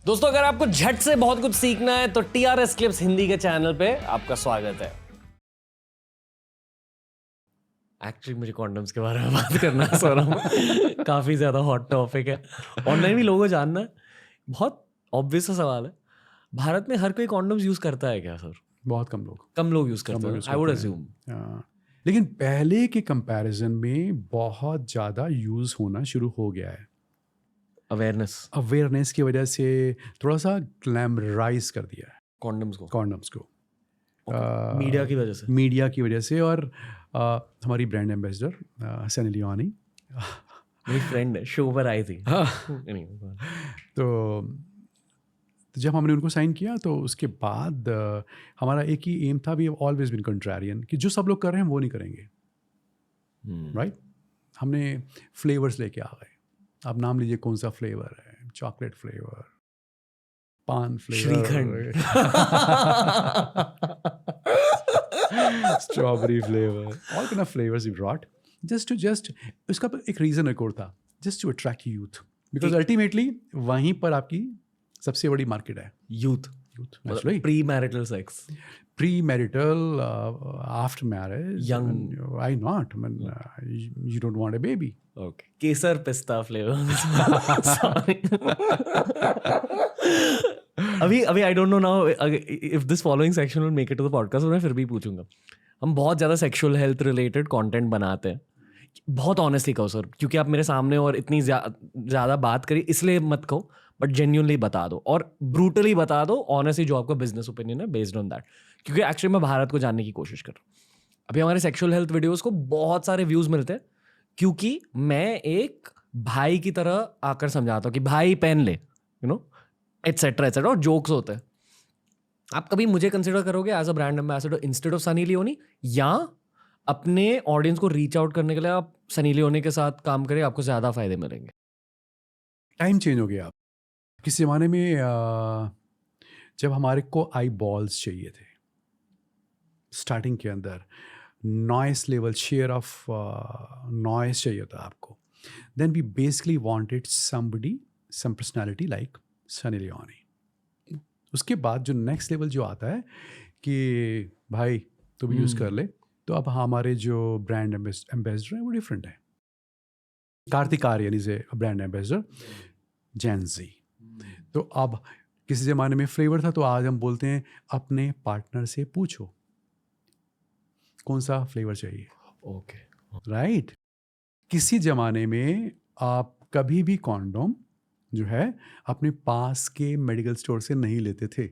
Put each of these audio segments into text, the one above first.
दोस्तों अगर आपको झट से बहुत कुछ सीखना है तो टीआरएस क्लिप्स हिंदी के चैनल पे आपका स्वागत है। एक्चुअली मुझे कॉन्डम्स के बारे में बात करना है सौरभ। काफी ज्यादा हॉट टॉपिक है, ऑनलाइन भी लोगों को जानना है। बहुत ऑब्वियस सा सवाल है, भारत में हर कोई कॉन्डम्स यूज करता है क्या सर? बहुत कम लोग यूज करते हैं, आई वुड अज्यूम। लेकिन पहले के कंपैरिजन में बहुत ज़्यादा यूज़ होना शुरू हो गया है। अवेयरनेस की वजह से थोड़ा सा ग्लैमराइज कर दिया है कॉन्डम्स को मीडिया की वजह से। और हमारी ब्रांड एम्बेसडर सनी लियोनी मेरी फ्रेंड है, शो पर आई थी। तो जब हमने उनको साइन किया तो उसके बाद हमारा एक ही एम था, वी हैव ऑलवेज बीन कंट्रारियन, कि जो सब लोग कर रहे हैं हम वो नहीं करेंगे। राइट हमने फ्लेवर्स लेके आ गए। आप नाम लीजिए कौन सा फ्लेवर है, chocolate flavour, paan flavour, strawberry flavour, all kind of flavours we brought just उसका एक रीजन एक और था, just to attract youth, because ultimately वहीं पर आपकी सबसे बड़ी मार्केट है youth. Pre marital sex, pre-marital, after marriage, young, why not? I mean, you don't want a baby. Okay. Kesar pista flavor. Sorry. अभी I don't know now if this following section will make it to the podcast, मैं फिर भी पूछूंगा। हम बहुत ज़्यादा sexual health related content बनाते हैं, बहुत ऑनेस्टली कहो सर, क्योंकि आप मेरे सामने और इतनी ज़्यादा बात करी इसलिए मत कहो, बट जेन्युइनली बता दो और ब्रूटली बता दो, ऑनेस्टली जो आपका बिजनेस ओपिनियन है बेस्ड ऑन दैट, क्योंकि एक्चुअली मैं भारत को जानने की कोशिश कर रहा हूँ। अभी हमारे सेक्सुअल हेल्थ वीडियोस को बहुत सारे व्यूज़ मिलते हैं क्योंकि मैं एक भाई की तरह आकर समझाता हूँ कि भाई पहन ले, यू नो, एटसेट्रा एटसेट्रा, और जोक्स होते हैं। आप कभी मुझे कंसिडर करोगे as a brand ambassador instead of Sunny Leone, या अपने ऑडियंस को रीच आउट करने के लिए आप सनी लियोनी के साथ काम करें, आपको ज़्यादा फायदे मिलेंगे? टाइम चेंज हो गया। किस ज़माने में जब हमारे को आई बॉल्स चाहिए थे, स्टार्टिंग के अंदर noise level, share of noise चाहिए था आपको, then we basically wanted somebody, some personality like Sunny Leone. उसके बाद जो नेक्स्ट लेवल जो आता है कि भाई तू भी यूज़ कर ले, तो अब हमारे जो ब्रांड एम्बेसडर हैं वो डिफरेंट है। Kartik Aaryan is a brand ambassador, Gen Z. तो अब किसी ज़माने में फ्लेवर था, तो आज हम बोलते हैं अपने पार्टनर से पूछो कौन सा फ्लेवर चाहिए। Okay, right. किसी ज़माने में आप कभी भी कॉन्डोम जो है अपने पास के मेडिकल स्टोर से नहीं लेते थे,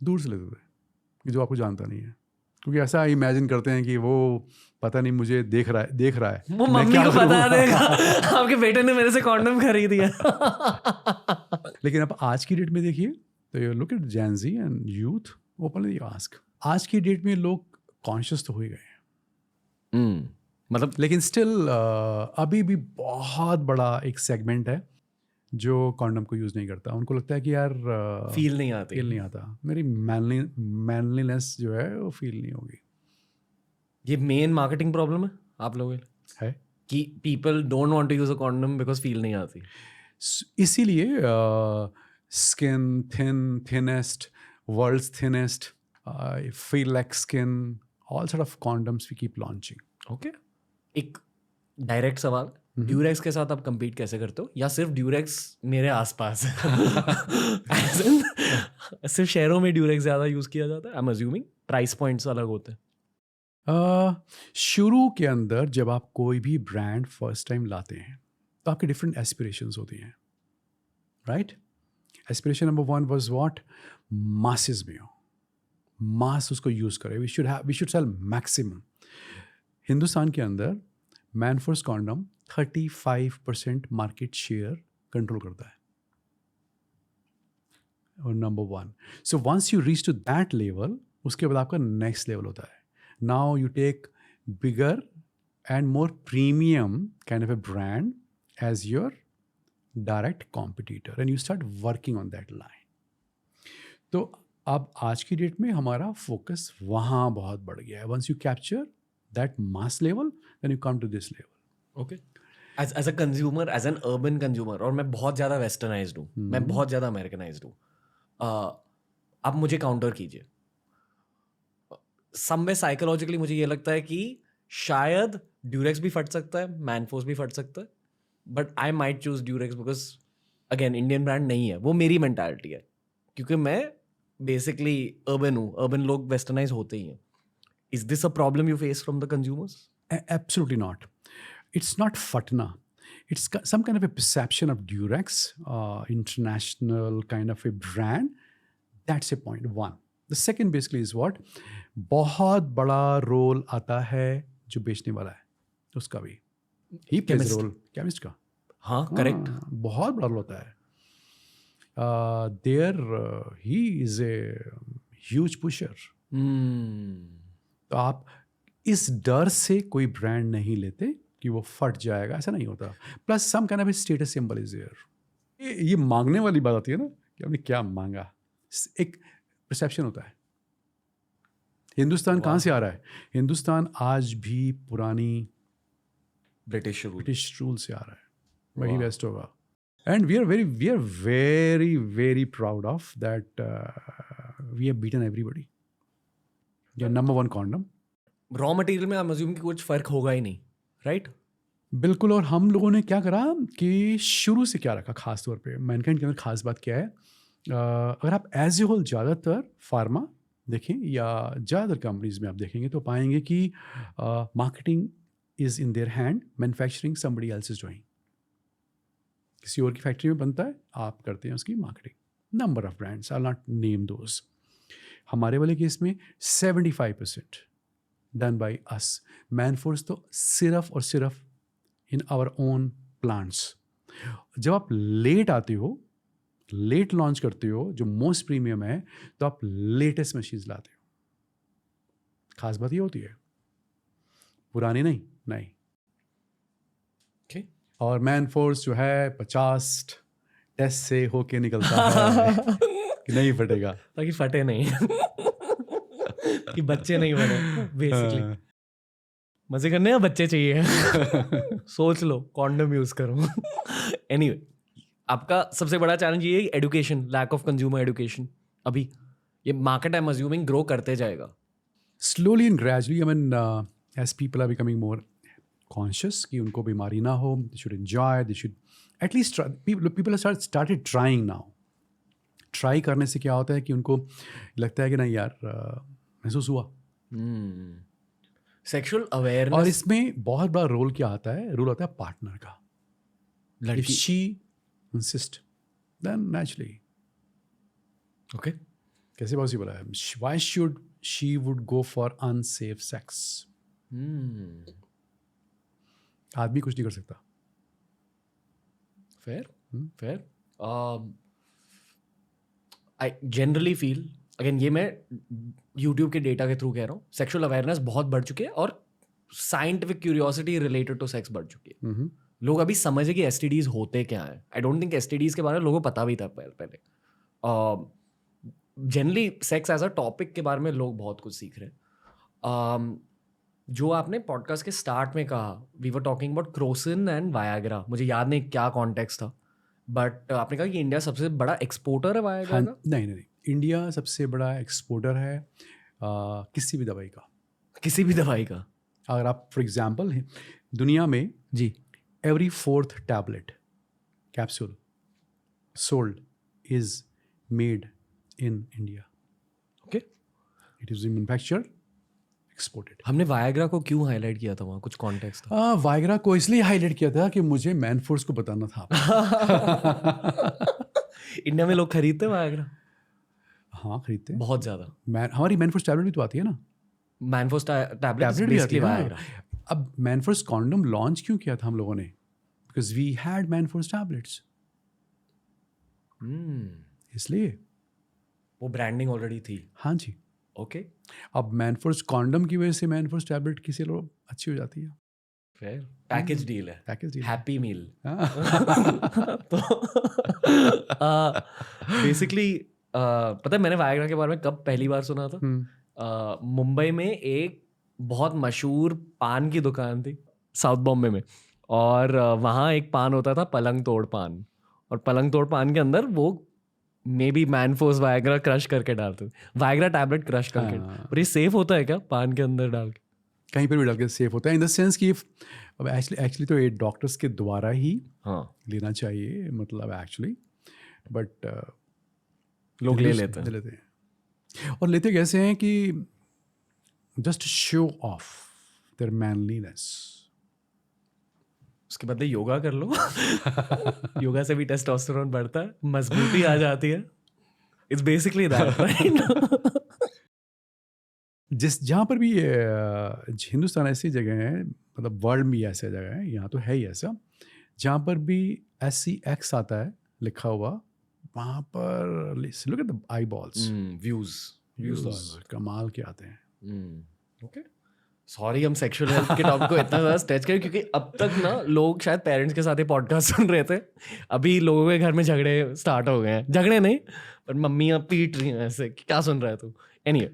दूर से लेते थे, कि जो आपको जानता नहीं है, क्योंकि ऐसा इमेजिन करते हैं कि वो पता नहीं मुझे देख रहा है वो मम्मी को बता देगा आपके बेटे ने मेरे से कॉन्डम खरीद दिया। लेकिन अब आज की डेट में देखिए तो you look at Gen Z and youth, openly ask. आज की डेट में लोग कॉन्शियस तो हो ही गए हैं, मतलब, लेकिन स्टिल अभी भी बहुत बड़ा एक सेगमेंट है जो कॉन्डम को यूज़ नहीं करता। उनको लगता है कि यार फील नहीं आता, मेरी मैनलीनेस जो है वो फील नहीं होगी। ये मेन मार्केटिंग प्रॉब्लम है आप लोगों है कि people don't want to use a condom because feel नहीं आती। इसीलिए skin thinnest, world's thinnest, feel like skin, all sort of condoms we keep launching. Okay, एक डायरेक्ट सवाल, ड्यूरेक्स के साथ आप compete कैसे करते हो, या सिर्फ ड्यूरेक्स मेरे आसपास है? सिर्फ शहरों में ड्यूरेक्स ज़्यादा यूज़ किया जाता है, आई एम अज्यूमिंग प्राइस पॉइंट्स अलग होते हैं। शुरू के अंदर जब आप कोई भी ब्रांड फर्स्ट टाइम लाते हैं तो आपके डिफरेंट एस्पिरेशंस होती हैं, राइट। Aspiration number 1 was what, masses में हो, मास उसको यूज़ करें, we should sell maximum. Hindustan के अंदर Manforce condom 35% market share control करता है, और number 1। So once you reach to that level, उसके बाद आपका नेक्स्ट लेवल होता है। Now you take bigger and more premium kind of a brand as your direct competitor and you start working on that line. तो अब आज की date में हमारा फोकस वहाँ बहुत बढ़ गया है। Once you capture that mass level, then you come to this level. Okay. As a consumer, as an urban consumer, और मैं बहुत ज़्यादा वेस्टर्नाइज्ड हूँ, मैं बहुत ज़्यादा अमेरिकनाइज्ड हूँ, आप मुझे काउंटर कीजिए। समवे साइकोलॉजिकली मुझे ये लगता है कि शायद ड्यूरेक्स भी फट सकता है, मैनफोर्स भी फट सकता है, but I might choose Durex because again Indian brand नहीं है, वो मेरी मेंटालिटी है, क्योंकि मैं बेसिकली अर्बन हूँ, अर्बन लोग वेस्टर्नाइज होते ही हैं. Is this a problem you face from the consumers? Absolutely not. It's not fatna. It's some kind of a perception of Durex, international kind of a brand. That's a point one. The second basically is what? बहुत बड़ा role आता है जो बेचने वाला है उसका भी. He plays Chemist. Role chemist का. हाँ, करेक्ट. बहुत बड़ा रोल होता है. There he is a huge pusher. तो आप इस डर से कोई ब्रांड नहीं लेते कि वो फट जाएगा, ऐसा नहीं होता. Plus some kind of status symbol is there. ये मांगने वाली बात आती है ना कि हमने क्या मांगा, एक परसेप्शन होता है. हिंदुस्तान कहाँ से आ रहा है? हिंदुस्तान आज भी पुरानी ब्रिटिश रूल से आ रहा है. वही वेस्ट होगा. And we are very very proud of that. We have beaten everybody. Number one condom. Raw material में आई अज्यूम कि कुछ फर्क होगा ही नहीं, राइट? बिल्कुल. और हम लोगों ने क्या करा कि शुरू से क्या रखा, खास तौर पे मैनकाइंड के अंदर खास बात क्या है, अगर आप एज ए होल ज़्यादातर फार्मा देखें या ज़्यादातर कंपनीज में आप देखेंगे तो पाएंगे कि marketing is in their hand, manufacturing somebody else is doing. किसी और की फैक्ट्री में बनता है, आप करते हैं उसकी marketing. Number of brands, I will not name those. हमारे वाले केस में 75% डन बाई अस. मैनफोर्स तो सिर्फ और सिर्फ इन आवर ओन प्लांट्स. जब आप लेट आते हो, लेट लॉन्च करते हो, जो मोस्ट प्रीमियम है, तो आप लेटेस्ट मशीन्स लाते हो. खास बात ये होती है, पुरानी नहीं. Okay. और मैनफोर्स जो है 50 टेस्ट से होके निकलता है कि नहीं फटेगा, ताकि फटे नहीं कि बच्चे नहीं बने बेसिकली. मजे करने या बच्चे चाहिए? सोच लो, कॉन्डम यूज करो. एनीवे, आपका सबसे बड़ा चैलेंज ये है education, lack of consumer education. अभी ये market I am assuming grow करते जाएगा. slowly and gradually. I mean, as people are becoming more conscious कि उनको बीमारी ना हो, they should enjoy, they should at least try. People have started trying now. Try करने से क्या होता है कि उनको लगता है कि नहीं यार, महसूस हुआ. Sexual awareness. और इसमें बहुत बड़ा रोल क्या आता है? रोल आता है पार्टनर का. If लड़की. she insist, then naturally. Okay. कैसे पॉसिबल है? Why should she would go for unsafe sex? आदमी कुछ नहीं कर सकता. Fair. I generally feel, again ये मैं यूट्यूब के डेटा के थ्रू कह रहा हूँ, सेक्सुअल अवेयरनेस बहुत बढ़ चुकी है और scientific curiosity related to sex बढ़ चुकी है. लोग अभी समझे कि एसटीडीज होते क्या है. आई डोंट थिंक एसटीडीज के बारे में लोगों को पता भी था पहले. Generally sex as a topic के बारे में लोग बहुत कुछ सीख रहे हैं. जो आपने पॉडकास्ट के स्टार्ट में कहा, we were talking about Crocin and Viagra. मुझे याद नहीं क्या कॉन्टेक्स्ट था, बट आपने कहा कि इंडिया सबसे बड़ा एक्सपोर्टर है वायाग्रा का. नहीं, इंडिया सबसे बड़ा एक्सपोर्टर है किसी भी दवाई का. किसी भी दवाई का. अगर आप फॉर एग्जांपल दुनिया में जी, every 4th tablet capsule sold is made in India. Okay. It is manufactured, exported. हमने वायाग्रा को क्यों हाईलाइट किया था? वहाँ कुछ कॉन्टेक्स्ट था? वायग्रा को इसलिए हाईलाइट किया था कि मुझे मैनफोर्स को बताना था. इंडिया में लोग खरीदते वायाग्रा? हाँ, खरीदते हैं. बहुत ज्यादा. हमारी मैनफोर्स टैबलेट भी तो आती है ना. मैनफोर्स टैबलेट भी आती है वायाग्रा. अब मैनफोर्स कॉन्डम लॉन्च क्यों किया था हम लोगों ने? Because we had Manforce tablets. इसलिए वो ब्रांडिंग ऑलरेडी थी. हाँ जी. ओके. अब मैनफोर्स कॉन्डम की वजह से मैनफोर्स टैबलेट की सेल अच्छी हो जाती है. फेयर. पैकेज डील है. Package deal. Happy meal. तो बेसिकली पता है मैंने वायाग्रा के बारे में कब पहली बार सुना था? मुंबई में एक बहुत मशहूर पान की दुकान थी साउथ बॉम्बे में. और वहाँ एक पान होता था पलंग तोड़ पान, और पलंग तोड़ पान के अंदर वो may be Manforce Viagra crush करके डालते, वायग्रा टैबलेट क्रश करके। हाँ। और ये सेफ होता है क्या पान के अंदर डाल के? कहीं पर भी डाल के सेफ होता है, इन द सेंस कि अब एक्चुअली तो ये डॉक्टर्स के द्वारा ही हाँ, लेना चाहिए, मतलब एक्चुअली, बट लोग ले लेते हैं। लेते हैं। और लेते कैसे हैं कि just show of their manliness. उसके बदले योगा कर लो। योगा से भी टेस्टोस्टेरोन बढ़ता है, मजबूती आ जाती है। It's basically that, right? जहाँ पर भी हिंदुस्तान ऐसी जगह है, मतलब वर्ल्ड में ऐसा जगह है, यहाँ तो है ही ऐसा, जहाँ पर भी SCX आता है लिखा हुआ, वहाँ पर look at the I balls, views कमाल के आते हैं। ओके, सॉरी हम सेक्सुअल हेल्थ के टॉपिक को इतना ज़्यादा स्ट्रेच करें, क्योंकि अब तक ना लोग शायद पेरेंट्स के साथ ही पॉडकास्ट सुन रहे थे, अभी लोगों के घर में झगड़े स्टार्ट हो गए हैं। झगड़े नहीं, पर मम्मियाँ पीट रही हैं ऐसे कि क्या सुन रहा है तू। Anyway,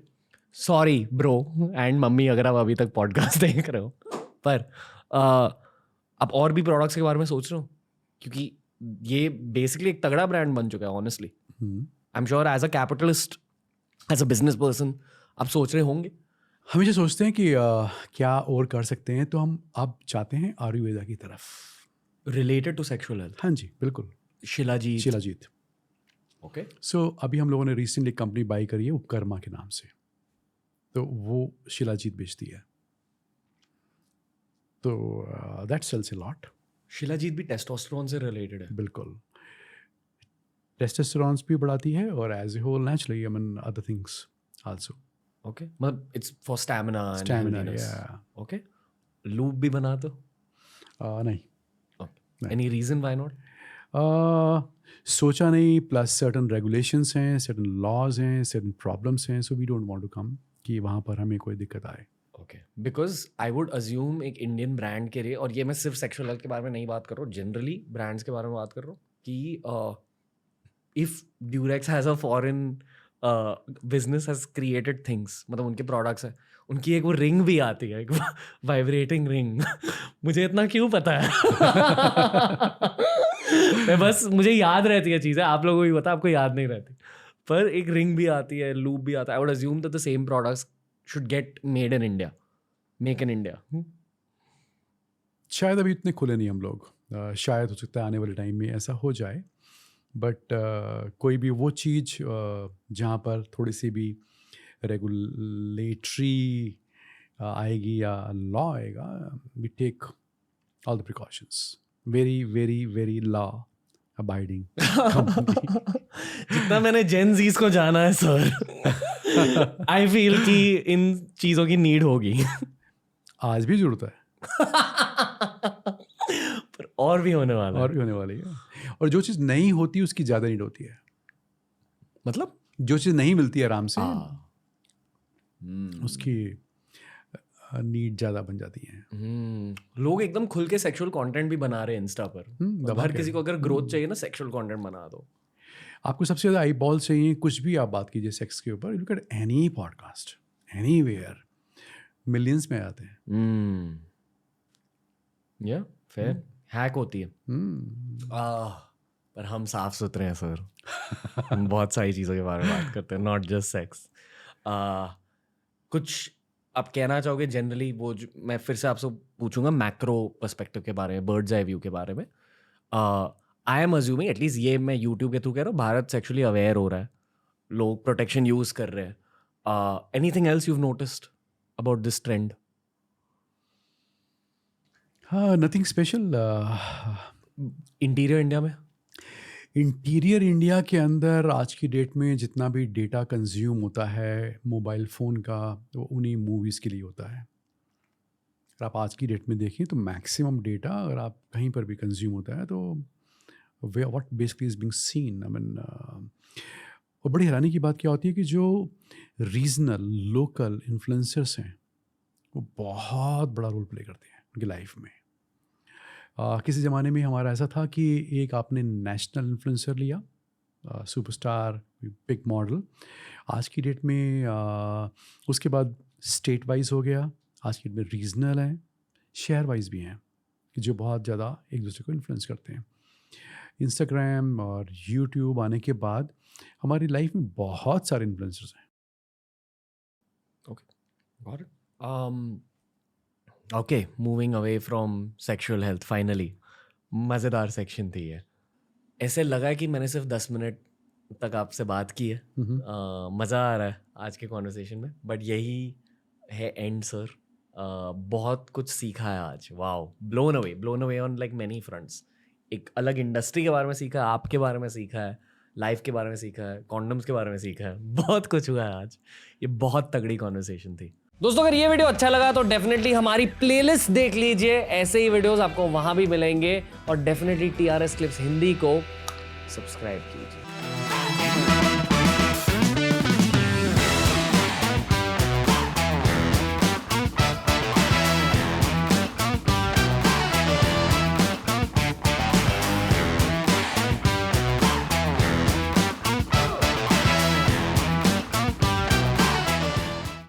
sorry bro and mummy अगर आप अभी तक पॉडकास्ट देख रहे हो, पर आप और भी प्रोडक्ट्स के बारे में सोच रहे हो, क्योंकि ये बेसिकली एक तगड़ा ब्रांड बन चुका है honestly. I am sure as a capitalist, as a business person आप सोच रहे होंगे। हमेशा सोचते हैं कि क्या और कर सकते हैं, तो हम अब चाहते हैं आयुर्वेदा की तरफ रिलेटेड टू सेक्सुअल हेल्थ। हाँ जी बिल्कुल, शिलाजीत। शिलाजीत। ओके, सो अभी हम लोगों ने रिसेंटली कंपनी बाई करी है उपकर्मा के नाम से, तो वो शिलाजीत बेचती है, तो that sells a lot. Shilajit भी टेस्टोस्टेरोन से रिलेटेड है। बिल्कुल, टेस्टोस्टेरोन भी बढ़ाती है, और as a whole naturally I mean other things also. Okay, मतलब it's for stamina and stamina, healthiness. या ओके, लूप भी बना दो। नहीं, एनी रीजन व्हाई नॉट? सोचा नहीं, प्लस सर्टन रेगुलेशंस हैं, सर्टन लॉज हैं, सर्टन प्रॉब्लम्स हैं, so we don't want to come कि वहाँ पर हमें कोई दिक्कत आए। Okay, because I would assume एक इंडियन ब्रांड के लिए, और ये मैं सिर्फ सेक्सुअल हेल्थ के बारे में नहीं बात कर रहा हूँ, जनरली ब्रांड्स के बारे में बात कर रहा हूँ, कि if Durex has a foreign business has created things, मतलब उनके प्रोडक्ट्स हैं, उनकी एक वो रिंग भी आती है, एक वाइब्रेटिंग रिंग। मुझे इतना क्यों पता है? मैं बस, मुझे याद रहती है चीज़ें, आप लोगों को भी पता, आपको याद नहीं रहती, पर एक रिंग भी आती है, लूप भी आता है। आई would assume that the same products should get made in India, make in India. शायद अभी इतने खुले नहीं हम लोग, शायद हो सकता है आने वाले टाइम में ऐसा हो जाए, बट कोई भी वो चीज़ जहाँ पर थोड़ी सी भी रेगुलेटरी आएगी या लॉ आएगा, we take all the precautions, very very very law abiding company. जितना मैंने जेन जीज को जाना है सर, आई फील कि इन चीज़ों की नीड होगी। आज भी जरूरत है, पर और भी होने वाला और है। भी होने वाली है, और जो चीज़ नहीं होती उसकी ज़्यादा नीड होती है, मतलब जो चीज़ नहीं मिलती आराम से हम्म, उसकी नीड ज़्यादा बन जाती है। लोग एकदम खुल के सेक्सुअल कंटेंट भी बना रहे हैं इंस्टा पर। दबा हर के। किसी को अगर ग्रोथ चाहिए ना, सेक्सुअल कंटेंट बना दो। आपको सबसे ज़्यादा आई बॉल चाहिए, कुछ भी आप बात कीजिए सेक्स के ऊपर, look at any podcast anywhere, millions में आते हैं। या फिर हैक होती है। हम्म, पर हम साफ सुथरे हैं सर। हम बहुत सारी चीज़ों के बारे में बात करते हैं, नॉट जस्ट सेक्स। कुछ आप कहना चाहोगे जनरली, वो जो मैं फिर से आपसे पूछूंगा मैक्रो पर्सपेक्टिव के बारे में, बर्ड्स आई व्यू के बारे में। आई एम अज्यूमिंग, एटलीस्ट ये मैं यूट्यूब के थ्रू कह रहा हूँ, भारत सेक्सुअली अवेयर हो रहा है, लोग प्रोटेक्शन यूज़ कर रहे हैं। Anything else you noticed about this trend? हाँ, नथिंग स्पेशल। इंटीरियर इंडिया में? इंटीरियर इंडिया के अंदर आज की डेट में जितना भी डेटा कंज्यूम होता है मोबाइल फ़ोन का, वो उन्हीं मूवीज़ के लिए होता है। अगर आप आज की डेट में देखें तो मैक्सिमम डेटा अगर आप कहीं पर भी कंज्यूम होता है, तो way what basically is being seen, I mean, और बड़ी हैरानी की बात क्या होती है कि जो रीजनल लोकल इन्फ्लुएंसर्स हैं वो बहुत बड़ा रोल प्ले करते हैं उनकी लाइफ में। किसी ज़माने में हमारा ऐसा था कि एक आपने नेशनल इन्फ्लुएंसर लिया, सुपरस्टार, बिग मॉडल। आज की डेट में उसके बाद स्टेट वाइज हो गया, आज की डेट में रीजनल हैं, शहर वाइज भी हैं। जो बहुत ज़्यादा एक दूसरे को इन्फ्लुएंस करते हैं। इंस्टाग्राम और यूट्यूब आने के बाद हमारी लाइफ में बहुत सारे इन्फ्लुएंसर्स हैं। Got it. Okay, moving away from sexual health finally. मज़ेदार सेक्शन थी ये। ऐसे लगा कि मैंने सिर्फ 10 मिनट तक आपसे बात की है। मज़ा आ रहा है आज के कॉन्वर्सेशन में, बट यही है एंड सर। बहुत कुछ सीखा है आज। Wow, blown away on like many fronts. एक अलग इंडस्ट्री के बारे में सीखा है, आपके बारे में सीखा है, लाइफ के बारे में सीखा है, कॉन्डम्स के बारे में सीखा है। बहुत कुछ हुआ है आज। ये बहुत तगड़ी कॉन्वर्सेशन थी। दोस्तों, अगर ये वीडियो अच्छा लगा तो डेफिनेटली हमारी प्लेलिस्ट देख लीजिए। ऐसे ही वीडियोस आपको वहां भी मिलेंगे, और डेफिनेटली TRS क्लिप्स हिंदी को सब्सक्राइब कीजिए।